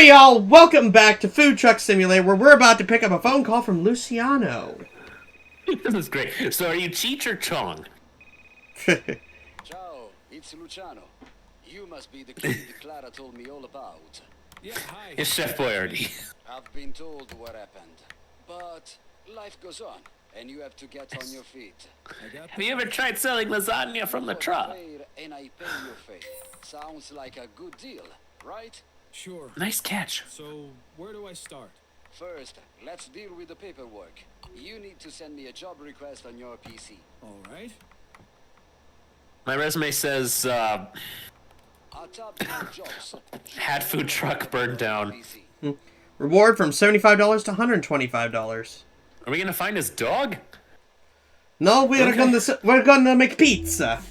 Howdy y'all, welcome back to Food Truck Simulator, where we're about to pick up a phone call from Luciano. This is great. So are you Cheech or Chong? Ciao, it's Luciano. You must be the kid Clara told me all about. Yeah, hi. It's Chef Boyardee. I've been told what happened, but life goes on, and you have to get on your feet. Have you ever tried selling lasagna from the truck? And I pay your fee. Sounds like a good deal, right? Sure. Nice catch. So, where do I start? First, let's deal with the paperwork. You need to send me a job request on your PC. All right. My resume says, Our top jobs. had food truck burned down. Reward from $75 to $125. Are we gonna find his dog? No, we're gonna make pizza.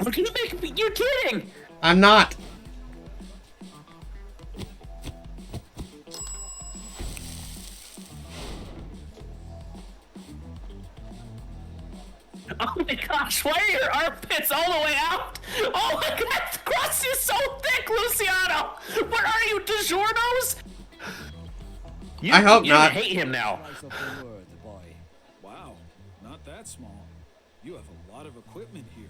We're gonna make. You're kidding! I'm not. Oh my gosh! Why are your armpits all the way out? Oh my god! The crust is so thick, Luciano. What are you, DiGiorno's? I hope you not. Hate him now. Wow, not that small. You have a lot of equipment here.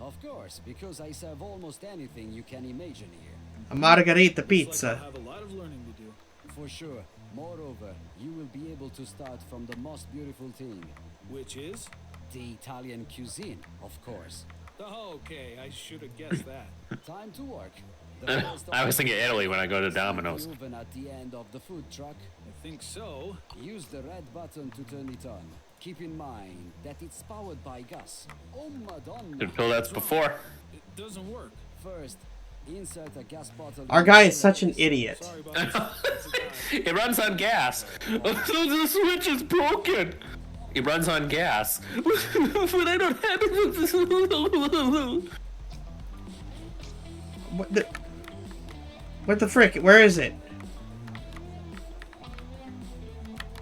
Of course, because I serve almost anything you can imagine here. A margarita Looks like pizza. I have a lot of learning to do. For sure. Moreover, you will be able to start from the most beautiful thing. Which is? The Italian cuisine, of course. Oh, okay, I should have guessed that. Time to work. I was thinking Italy when I go to Domino's. Oven at the end of the food truck. I think so. Use the red button to turn it on. Keep in mind that it's powered by gas. Oh Madonna. Could pull that before. It doesn't work. First, insert a gas bottle. Our guy is such an idiot. Sorry about this. It runs on gas. The switch is broken. It runs on gas. But I don't have it. What the frick? Where is it?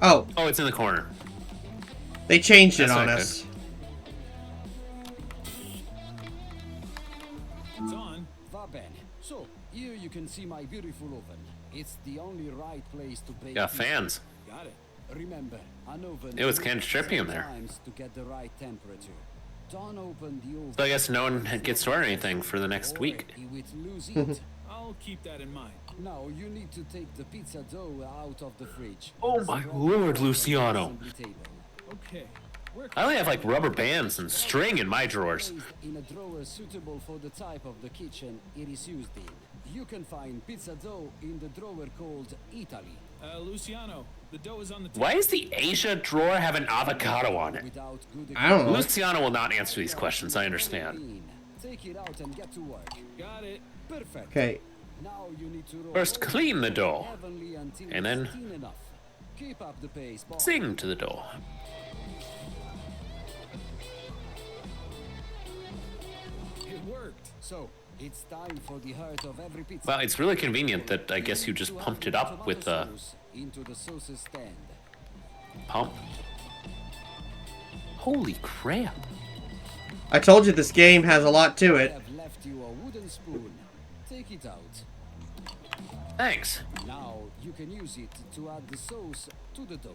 Oh, Oh, it's in the corner. they changed it That's on not us. It's on. Va bene. So, here you can see my beautiful oven. It's the only right place to bake. Got pizza. fans. Got it. Remember, an oven. It was kind of trippy in there. Times to get the right temperature. Don't open the oven. So I guess no one gets to order anything for the next week. Or you will lose it. I'll keep that in mind. Now you need to take the pizza dough out of the fridge. Oh my lord, Luciano. Assembly table. Okay. Where I only have like rubber bands and string in my drawers. Placed in a drawer suitable for the type of the kitchen it is used in. You can find pizza dough in the drawer called Italy. Luciano, the dough is on the Why does the Asia drawer have an avocado on it? Without good I don't know. Luciano will not answer these questions, I understand. Take it out and get to work. Got it. Perfect. Okay. Now you need to roll First clean the dough, evenly until and then it's thin enough. Keep up the pace, boss. sing to the dough. It worked. So, it's time for the heart of every pizza. Well, it's really convenient that I guess you just pumped it up with a Sauce into the sauces stand. pump. Holy crap. I told you this game has a lot to I it. have left you a wooden spoon. Take it out. Thanks. Now you can use it to add the sauce to the dough.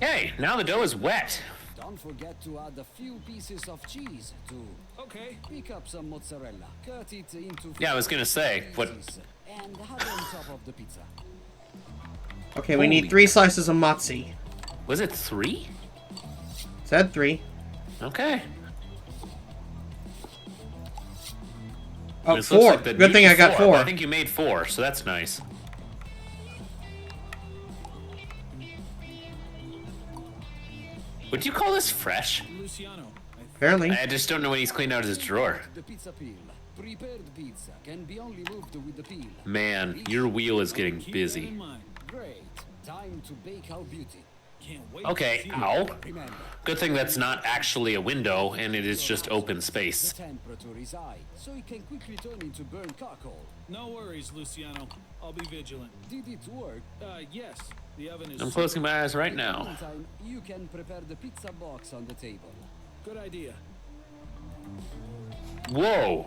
Hey, now the dough is wet. Don't forget to add a few pieces of cheese too. Okay. Pick up some mozzarella, cut it into Yeah, I was gonna say, what? pieces, and have it on top of the pizza. Okay, we need Holy 3 slices of mozzie. Was it 3? Said 3. Okay. Oh, This looks 4. like the Good thing I got usual 4. I think you made 4, so that's nice. Would you call this fresh? Luciano, Apparently. I just don't know when he's cleaned out his drawer. The pizza peel. Prepared pizza can be only moved with the peel. Man, your wheel is getting keep that busy. in mind. Great. Time to bake our beauty. Can't wait. Okay, to see ow. Remember, Good thing that's not actually a window and it is just open the space. temperature is high, so it can quickly turn into burnt charcoal. No worries, Luciano. I'll be vigilant. Did it work? Yes. The oven is. I'm closing my eyes right In the now. meantime, you can prepare the pizza box on the table. Good idea. Whoa.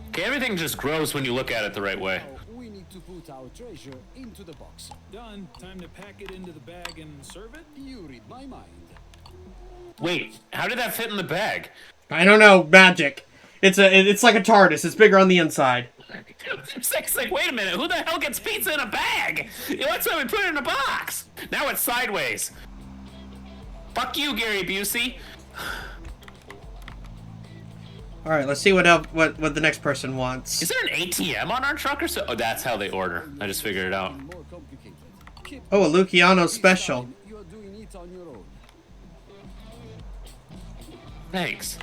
Okay, everything just grows when you look at it the right way. Now we need to put our treasure into the box. Done. Time to pack it into the bag and serve it? You read my mind. Wait, how did that fit in the bag? I don't know. Magic. It's like a TARDIS. It's bigger on the inside. It's like, wait a minute, who the hell gets pizza in a bag? Let's have it put it in a box. Now it's sideways. Fuck you, Gary Busey. All right, let's see what the next person wants. Is there an ATM on our truck or so? Oh, that's how they order. I just figured it out. More complicated. Keep Oh, a Luciano special. you are doing it on your own. Thanks.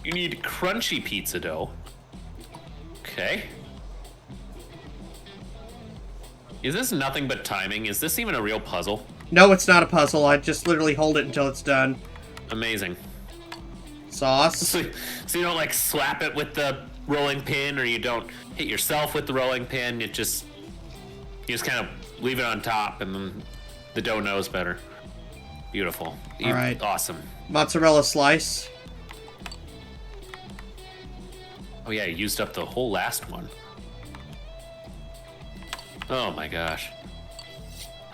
You need crunchy pizza dough. Okay. Is this nothing but timing? Is this even a real puzzle? No, it's not a puzzle. I just literally hold it until it's done. Amazing. Sauce. So you don't like slap it with the rolling pin, or you don't hit yourself with the rolling pin. You just kind of leave it on top, and then the dough knows better. Beautiful. All right. Awesome. Mozzarella slice. Oh yeah, you used up the whole last one. Oh my gosh.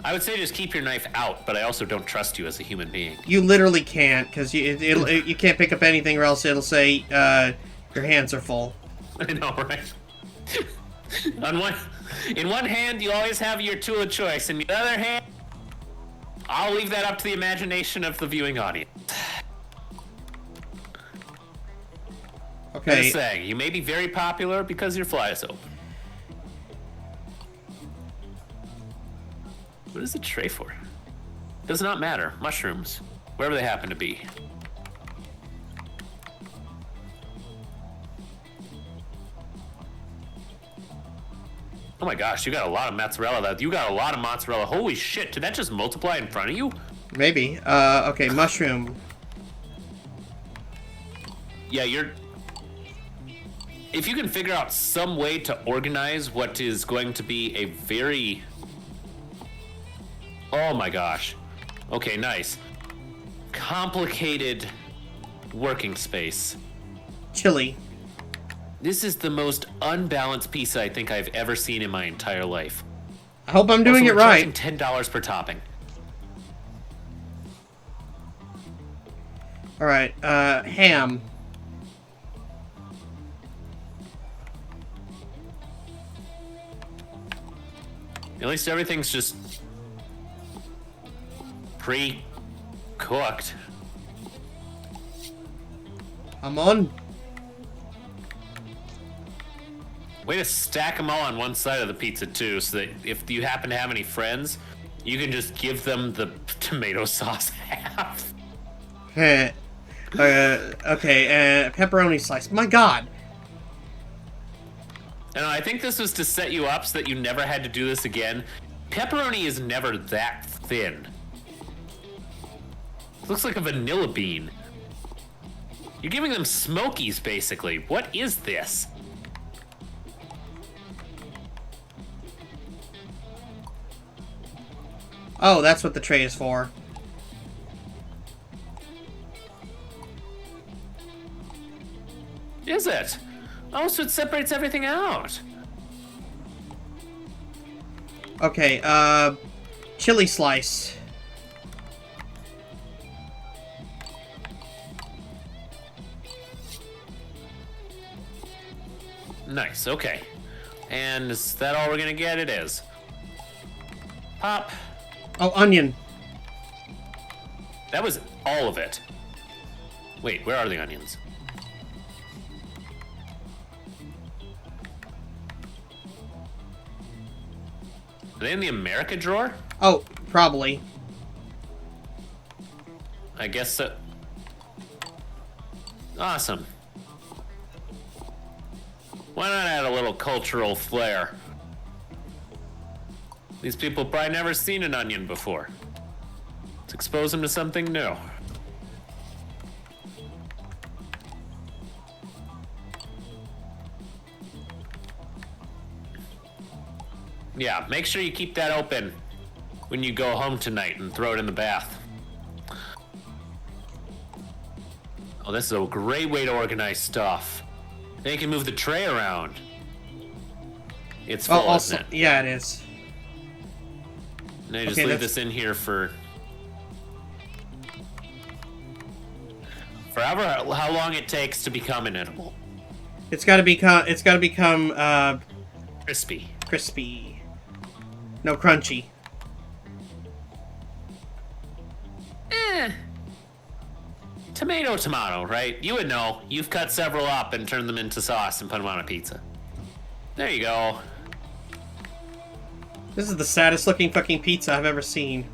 I would say just keep your knife out, but I also don't trust you as a human being. You literally can't, because you can't pick up anything, or else it'll say your hands are full. I know, right? In one hand, you always have your tool of choice. In the other hand, I'll leave that up to the imagination of the viewing audience. Okay. Just saying, you may be very popular because your fly is open. What is the tray for? Does not matter. Mushrooms, wherever they happen to be. Oh my gosh, you got a lot of mozzarella. You got a lot of mozzarella. Holy shit, did that just multiply in front of you? Maybe. Okay, mushroom. Yeah, if you can figure out some way to organize what is going to be a very... Oh my gosh. Okay, nice. Complicated working space. Chili. This is the most unbalanced pizza I think I've ever seen in my entire life. I hope I'm doing Also, it we're right. charging $10 per topping. All right, ham. At least everything's just pre-cooked. I'm on. Way to stack them all on one side of the pizza too, so that if you happen to have any friends, you can just give them the tomato sauce half. Okay, pepperoni slice. My God. And I think this was to set you up so that you never had to do this again. Pepperoni is never that thin. It looks like a vanilla bean. You're giving them smokies, basically. What is this? Oh, that's what the tray is for. Is it? Oh, so it separates everything out. Okay, chili slice. Nice, okay. And is that all we're gonna get? It is. Pop. Oh, onion. That was all of it. Wait, where are the onions? Are they in the America drawer? Oh, probably. I guess so. Awesome. Why not add a little cultural flair? These people probably never seen an onion before. Let's expose them to something new. Yeah, make sure you keep that open when you go home tonight and throw it in the bath. Oh, this is a great way to organize stuff. Then you can move the tray around. It's full, also, isn't it? yeah, it is. And I just Okay, leave that's- this in here for forever. How long it takes to become inedible? It's got to become. It's got to become Crispy. crispy. No crunchy. Tomato, right? You would know. You've cut several up and turned them into sauce and put them on a pizza. There you go. This is the saddest looking fucking pizza I've ever seen.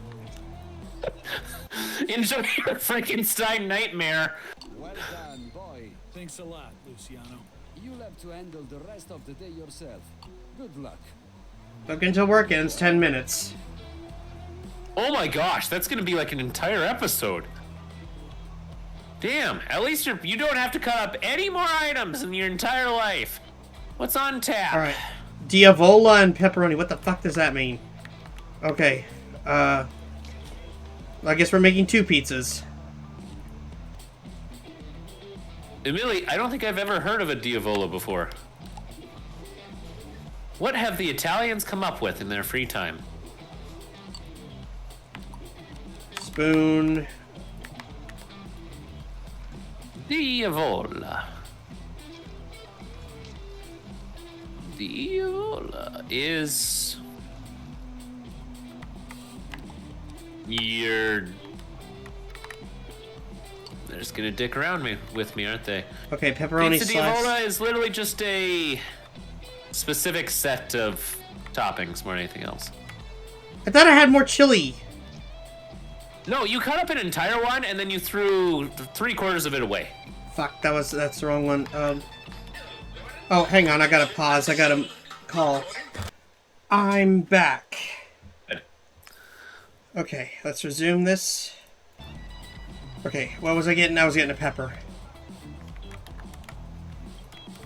Enjoy your Frankenstein nightmare. Well done, boy. Thanks a lot, Luciano. You'll have to handle the rest of the day yourself. Good luck. Look until work ends 10 minutes. Oh my gosh, that's gonna be like an entire episode. Damn, at least you don't have to cut up any more items in your entire life. What's on tap? Alright. Diavola and pepperoni. What the fuck does that mean? Okay. I guess we're making 2 pizzas. Admittedly, I don't think I've ever heard of a Diavola before. What have the Italians come up with in their free time? Spoon. Diavola. Diavola is... They're just gonna dick around with me, aren't they? Okay, pepperoni Pizza slice. Diavola is literally just a specific set of toppings more than anything else. I thought I had more chili. No, you cut up an entire one and then you threw 3/4 of it away. Fuck, that's the wrong one. Oh, hang on, I gotta pause. I gotta call. I'm back. Good. Okay, let's resume this. Okay, what was I getting? I was getting a pepper.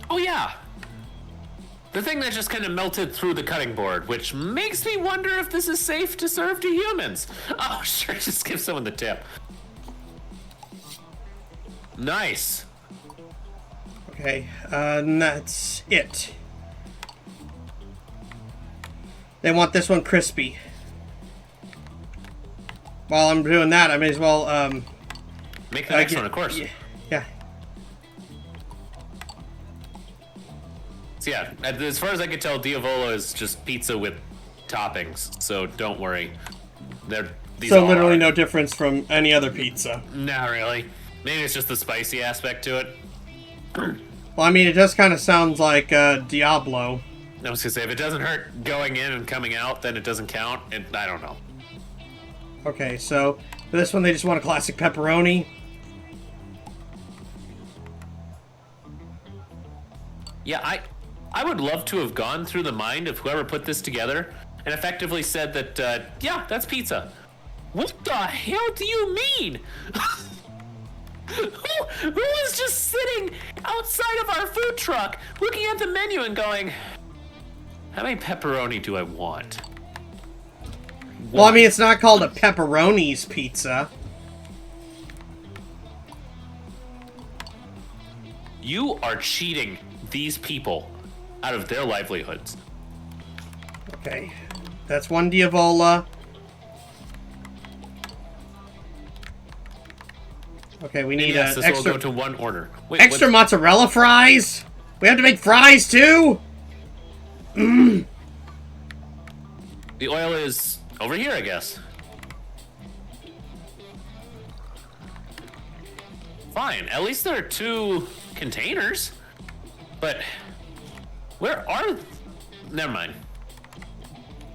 Oh yeah. The thing that just kind of melted through the cutting board, which makes me wonder if this is safe to serve to humans. Oh, sure, just give someone the tip. Nice. Okay, and that's it. They want this one crispy. While I'm doing that, I may as well, Make the next one, of course. Yeah. So yeah, as far as I can tell, Diavola is just pizza with toppings, so don't worry. These So all literally are. no difference from any other pizza. Not really. Maybe it's just the spicy aspect to it. Well, I mean, it just kind of sounds like Diablo. I was gonna say, if it doesn't hurt going in and coming out, then it doesn't count. I don't know. Okay, so for this one they just want a classic pepperoni. Yeah, I would love to have gone through the mind of whoever put this together and effectively said that, yeah, that's pizza. What the hell do you mean? Who was just sitting outside of our food truck looking at the menu and going, how many pepperoni do I want? Well, I mean, it's not called a pepperoni's pizza. You are cheating these people out of their livelihoods. Okay, that's one Diavola. Okay, we need Yes, an this will extra go to one order. Wait, extra what- mozzarella fries. We have to make fries too. The oil is over here, I guess. Fine. At least there are 2 containers. But where are? Never mind.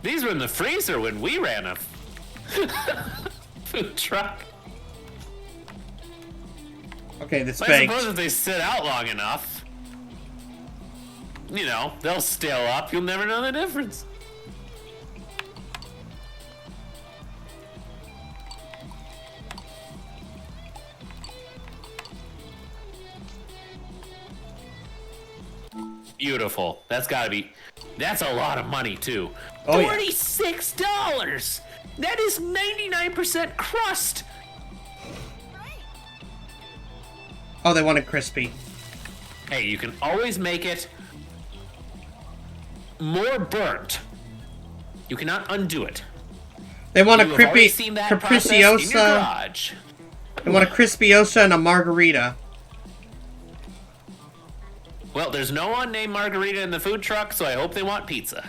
These were in the freezer when we ran a food truck. Okay, that's I baked. suppose if they sit out long enough, you know, they'll stale up. You'll never know the difference. Beautiful. That's gotta be. That's a lot of money too. Oh, yeah. $46. That is 99% crust. Oh, they want it crispy. Hey, you can always make it more burnt. You cannot undo it. They want a You have already seen that process in your capricciosa. garage. They want a crispiosa and a margarita. Well, there's no one named Margarita in the food truck, so I hope they want pizza.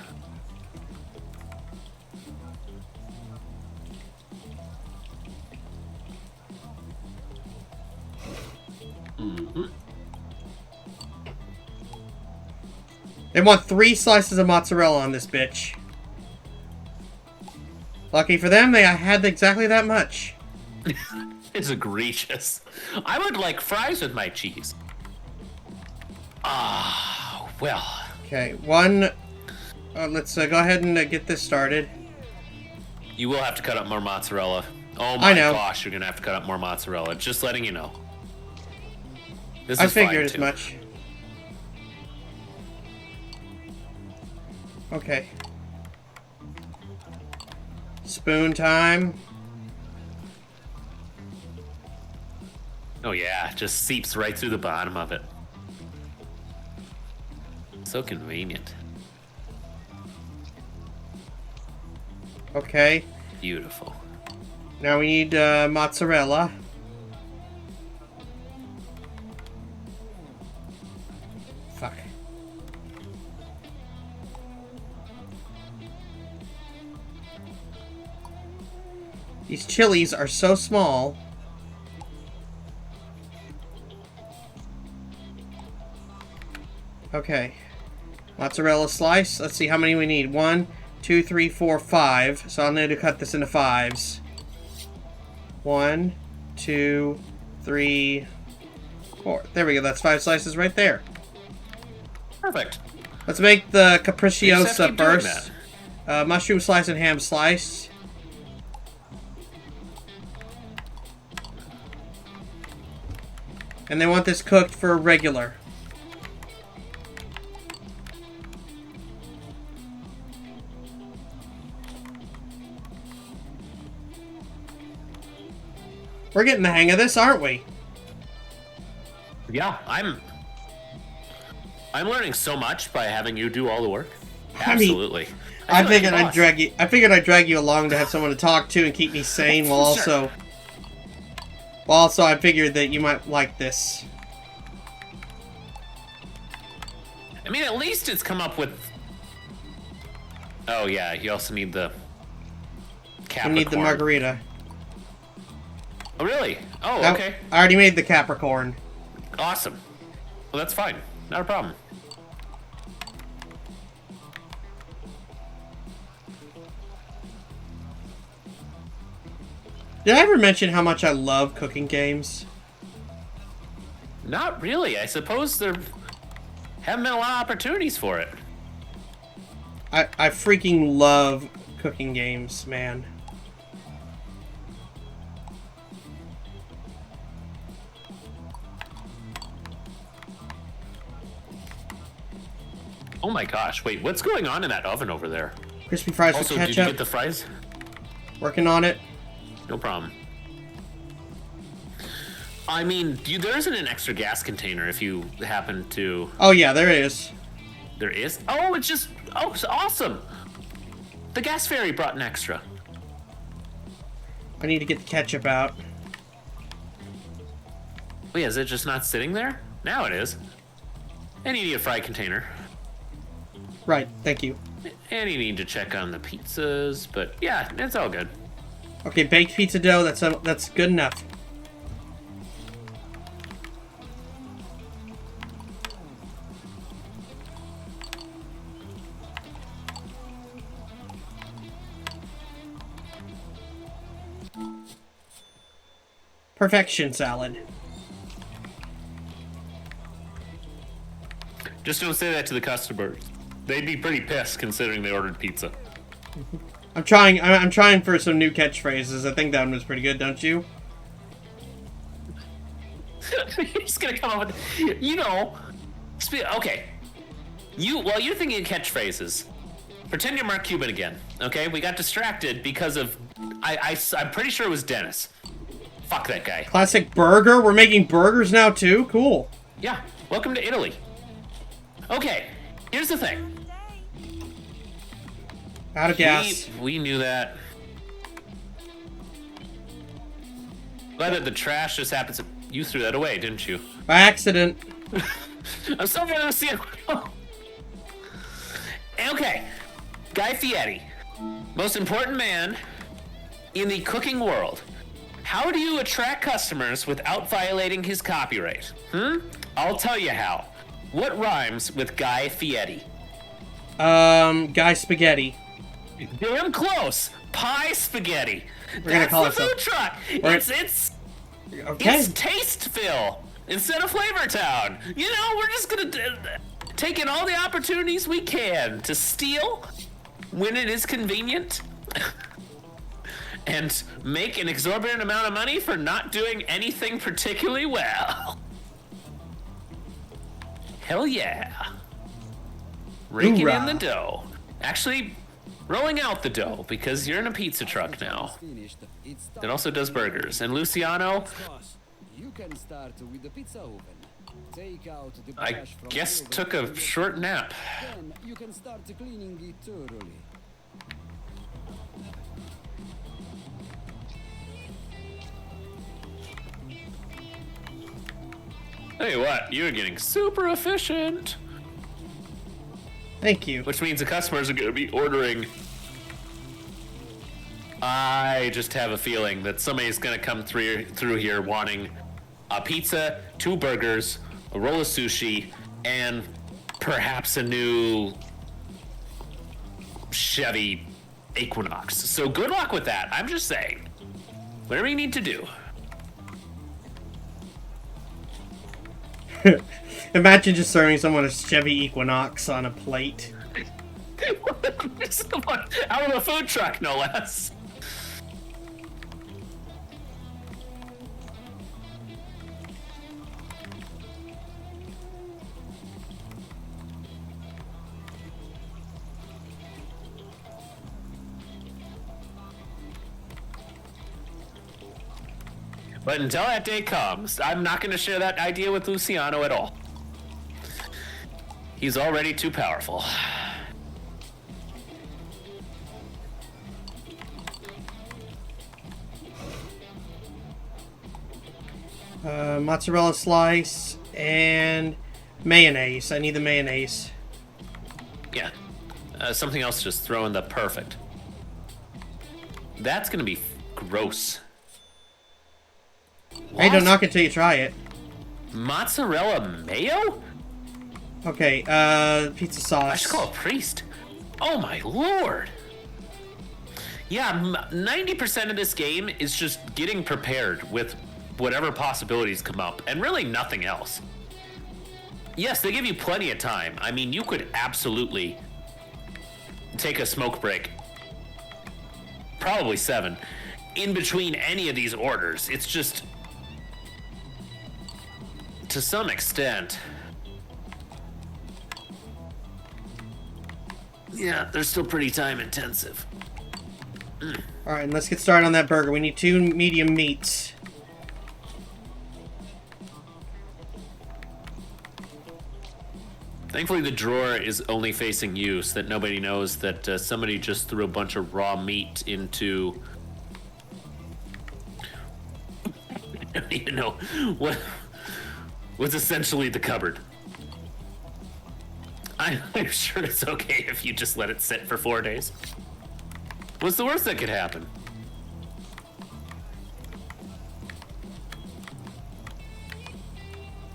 They want 3 slices of mozzarella on this bitch. Lucky for them, they had exactly that much. It's egregious. I would like fries with my cheese. Ah, well. Okay, one. Let's go ahead and get this started. You will have to cut up more mozzarella. Oh I my know. gosh, you're gonna have to cut up more mozzarella. Just letting you know. This I is fine, figured as too. much. Okay. Spoon time. Oh yeah, just seeps right through the bottom of it. So convenient. Okay. Beautiful. Now we need mozzarella. Fuck. These chilies are so small. Okay. Mozzarella slice. Let's see how many we need. 1, 2, 3, 4, 5. So I'll need to cut this into 5s. 1, 2, 3, 4. There we go. That's 5 slices right there. Perfect. Let's make the You just have to capricciosa keep doing first. Mushroom slice and ham slice. And they want this cooked for regular. We're getting the hang of this, aren't we? Yeah, I'm learning so much by having you do all the work. I mean, Absolutely. I feel like figured a I'd boss. drag you. I figured I'd drag you along to have someone to talk to and keep me sane, while Sure. also. Well, also, I figured that you might like this. I mean, at least it's come up with. Oh yeah, you also need the. You Capricorn. need the margarita. Oh really? Oh That- okay. I already made the Capricorn. Awesome. Well, that's fine. Not a problem. Did I ever mention how much I love cooking games? Not really. I suppose there haven't been a lot of opportunities for it. I freaking love cooking games, man. Oh my gosh! Wait, what's going on in that oven over there? Crispy fries Also, with did you ketchup. get the fries? Working on it. No problem. I mean, there isn't an extra gas container if you happen to. Oh yeah, there it is. There is? Oh, it's just. Oh, it's awesome! The gas fairy brought an extra. I need to get the ketchup out. Wait, is it just not sitting there? Now it is. And you need a fry container. Right, thank you. And you need to check on the pizzas, but yeah, it's all good. Okay, baked pizza dough. That's good enough. Perfection salad. Just don't say that to the customers. They'd be pretty pissed considering they ordered pizza. I'm trying. I'm trying for some new catchphrases. I think that one was pretty good, don't you? You're just gonna come up with, okay. While you're thinking of catchphrases, pretend you're Mark Cuban again. Okay, we got distracted because of I'm pretty sure it was Dennis. Fuck that guy. Classic burger? We're making burgers now too? Cool. Yeah, welcome to Italy. Okay, here's the thing. Out of gas. We knew that. Glad that the trash just happens to... You threw that away, didn't you? By accident. I'm so glad to see it. Okay, Guy Fieri, most important man in the cooking world. How do you attract customers without violating his copyright? I'll tell you how. What rhymes with Guy Fieri? Guy Spaghetti. Damn close. Pie spaghetti. We're gonna call it the food truck. It's okay. It's Tasteville instead of Flavortown. You know, we're just gonna take in all the opportunities we can to steal when it is convenient and make an exorbitant amount of money for not doing anything particularly well. Hell yeah. Raking Hoorah. in the dough. Actually, rolling out the dough because you're in a pizza truck now. That also does burgers. And Luciano, Boss. You can start with the pizza oven. Take out the I trash from guess the took a oven. short nap. Then you can start cleaning it thoroughly. Tell you what, you're getting super efficient. Thank you. Which means the customers are going to be ordering. I just have a feeling that somebody's going to come through here wanting a pizza, 2 burgers, a roll of sushi, and perhaps a new Chevy Equinox. So good luck with that. I'm just saying. Whatever you need to do. Imagine just serving someone a Chevy Equinox on a plate. Out of a food truck, no less. But until that day comes, I'm not going to share that idea with Luciano at all. He's already too powerful. Mozzarella slice and mayonnaise. I need the mayonnaise. Yeah. Something else just throw in the perfect. That's going to be gross. Hey, don't knock it till you try it. Mozzarella mayo? Okay, pizza sauce. I should call a priest. Oh my lord. Yeah, 90% of this game is just getting prepared with whatever possibilities come up, and really nothing else. Yes, they give you plenty of time. I mean, you could absolutely take a smoke break. Probably 7. In between any of these orders. It's just... to some extent... yeah, they're still pretty time intensive. Alright, and let's get started on that burger. We need 2 medium meats. Thankfully, the drawer is only facing you, so that nobody knows that somebody just threw a bunch of raw meat into... I don't even know what was essentially the cupboard. I'm sure it's okay if you just let it sit for 4 days. What's the worst that could happen?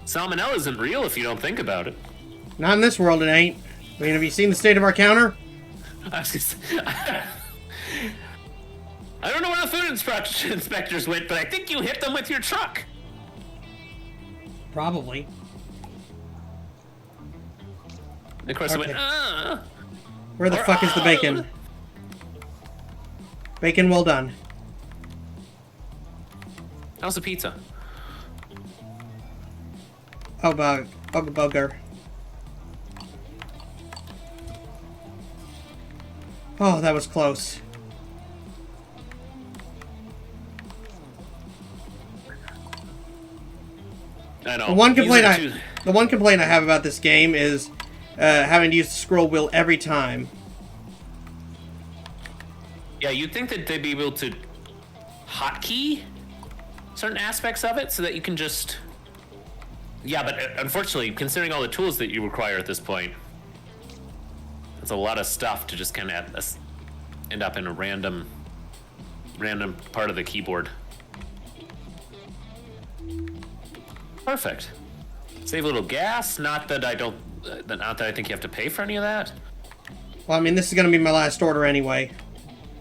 Salmonella isn't real if you don't think about it. Not in this world, it ain't. I mean, have you seen the state of our counter? I was just, I don't know where the food inspectors went, but I think you hit them with your truck. Probably. And of course, Okay. it went, Where the fuck is the bacon? Bacon well done. How's the pizza? Oh, bugger. Oh, that was close. I know. The one complaint These are the one complaint I have about this game is having to use the scroll wheel every time. Yeah, you'd think that they'd be able to hotkey certain aspects of it so that you can just... Yeah, but unfortunately, considering all the tools that you require at this point, it's a lot of stuff to just kind of end up in a random part of the keyboard. Perfect. Save a little gas. Not that I think you have to pay for any of that. Well, I mean, this is going to be my last order anyway.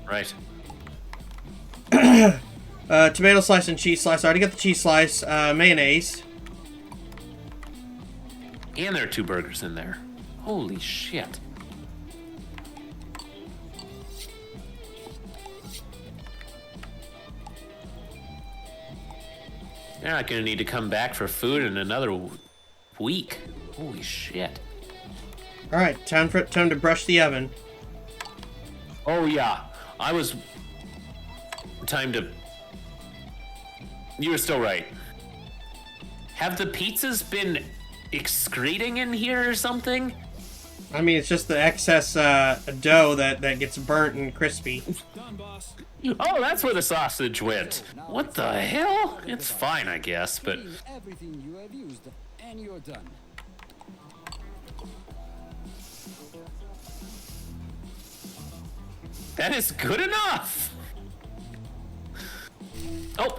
Right. Tomato slice and cheese slice. I already got the cheese slice. Mayonnaise. And there are 2 burgers in there. Holy shit. You're not gonna need to come back for food in another week. Holy shit. All right, time to brush the oven. Oh yeah, You were still right. Have the pizzas been excreting in here or something? I mean, it's just the excess dough that gets burnt and crispy. Done, boss. Oh, that's where the sausage went. What the hell? It's fine, I guess, but... Clean everything you have used, and you're done. That is good enough! Oh!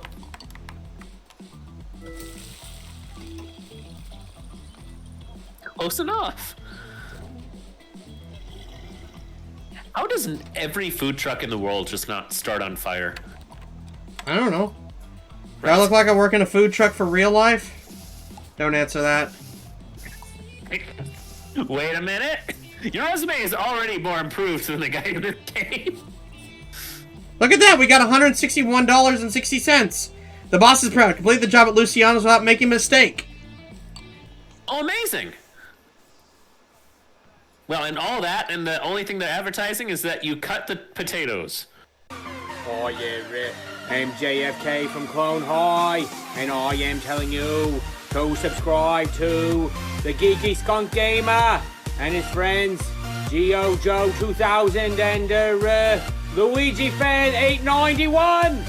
Close enough! How doesn't every food truck in the world just not start on fire? I don't know. Do I look like I work in a food truck for real life? Don't answer that. Wait a minute! Your resume is already more improved than the guy in this game. Look at that! We got $161.60. The boss is proud. Complete the job at Luciano's without making a mistake. Oh, amazing! Well, and all that, and the only thing they're advertising is that you cut the potatoes. Oh yeah, I'm JFK from Clone High, and I am telling you to subscribe to the Geeky Skunk Gamer and his friends, Geo Joe 2000 and Luigi Fan 891.